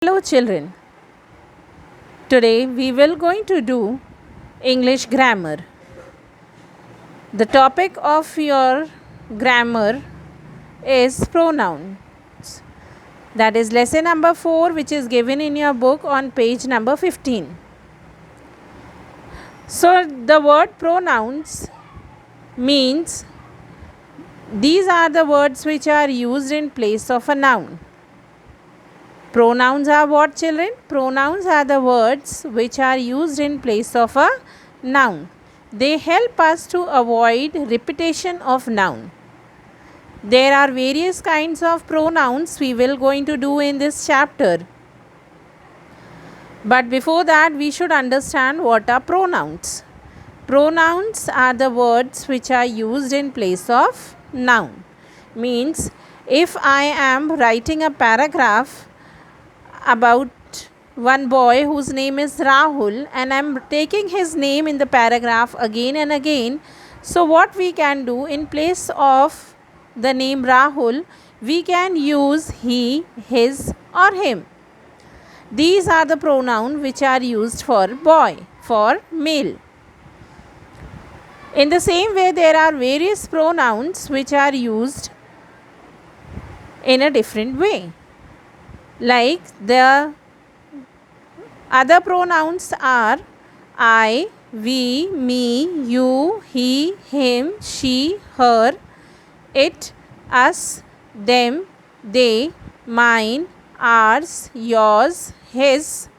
Hello children, today we will going to do English grammar. The topic of your grammar is pronouns. That is lesson number 4, which is given in your book on page number 15. So the word pronouns means these are the words which are used in place of a noun. Pronouns are what, children? Pronouns are the words which are used in place of a noun. They help us to avoid repetition of noun. There are various kinds of pronouns we will going to do in this chapter. But before that, we should understand what are pronouns. Pronouns are the words which are used in place of noun. Means if I am writing a paragraph about one boy whose name is Rahul and I am taking his name in the paragraph again and again. So what we can do, in place of the name Rahul, we can use he, his or him. These are the pronouns which are used for boy, for male. In the same way, there are various pronouns which are used in a different way. Like the other pronouns are I, we, me, you, he, him, she, her, it, us, them, they, mine, ours, yours, his,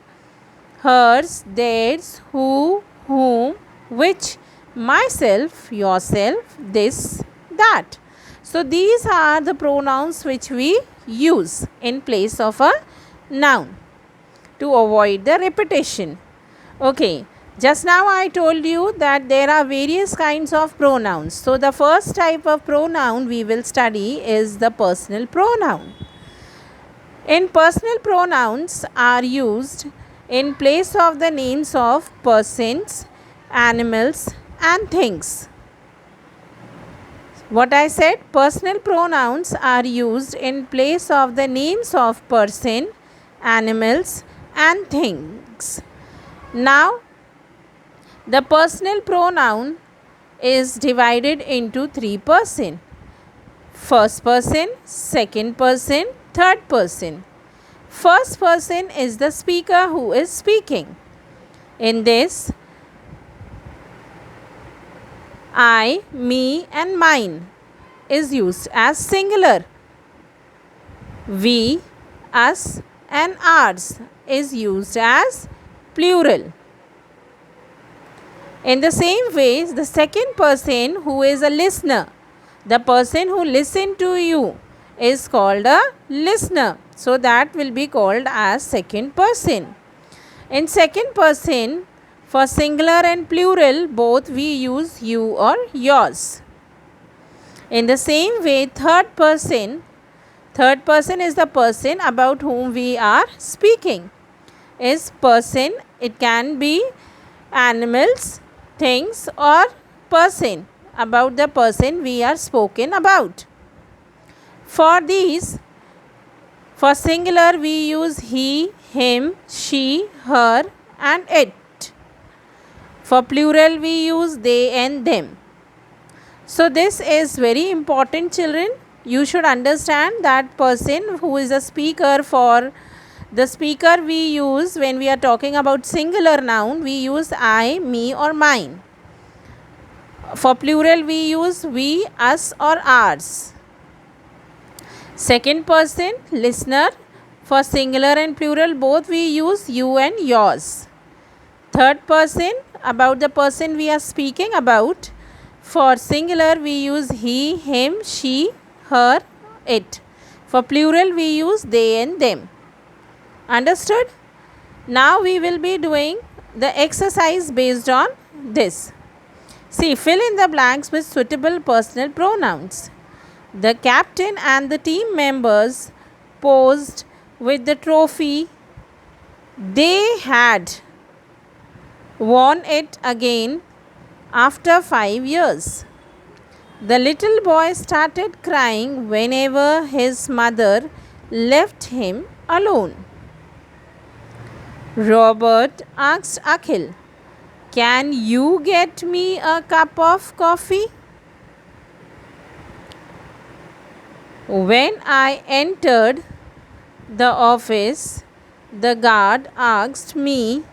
hers, theirs, who, whom, which, myself, yourself, this, that. So these are the pronouns which we use in place of a noun to avoid the repetition. Okay, just now I told you that there are various kinds of pronouns. So the first type of pronoun we will study is the personal pronoun. In personal pronouns are used in place of the names of persons, animals and things. What I said, personal pronouns are used in place of the names of person, animals and things. Now, the personal pronoun is divided into 3 persons. First person, second person, third person. First person is the speaker who is speaking. In this, I, me and mine is used as singular. We, us and ours is used as plural. In the same way, the second person who is a listener, the person who listens to you is called a listener. So that will be called as second person. In second person, for singular and plural, both we use you or yours. In the same way, third person is the person about whom we are speaking. Is person, it can be animals, things or person, about the person we are spoken about. For these, for singular we use he, him, she, her and it. For plural we use they and them. So this is very important, children. You should understand that person who is a speaker. For the speaker we use, when we are talking about singular noun, we use I, me or mine. For plural we use we, us or ours. Second person, listener. For singular and plural both we use you and yours. Third person, about the person we are speaking about. For singular we use he, him, she, her, it. For plural we use they and them. Understood? Now we will be doing the exercise based on this. See, fill in the blanks with suitable personal pronouns. The captain and the team members posed with the trophy. They had won it again after 5 years. The little boy started crying whenever his mother left him alone. Robert asked Akhil, "Can you get me a cup of coffee?" When I entered the office, the guard asked me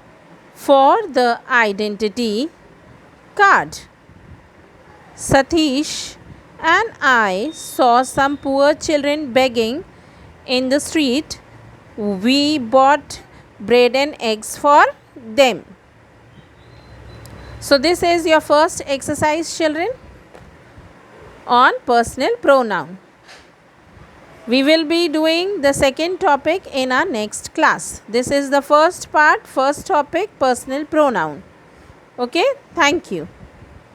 for the identity card. Satish and I saw some poor children begging in the street. We bought bread and eggs for them. So, this is your first exercise, children, on personal pronoun. We will be doing the second topic in our next class. This is the first part, first topic, personal pronoun. Okay, thank you.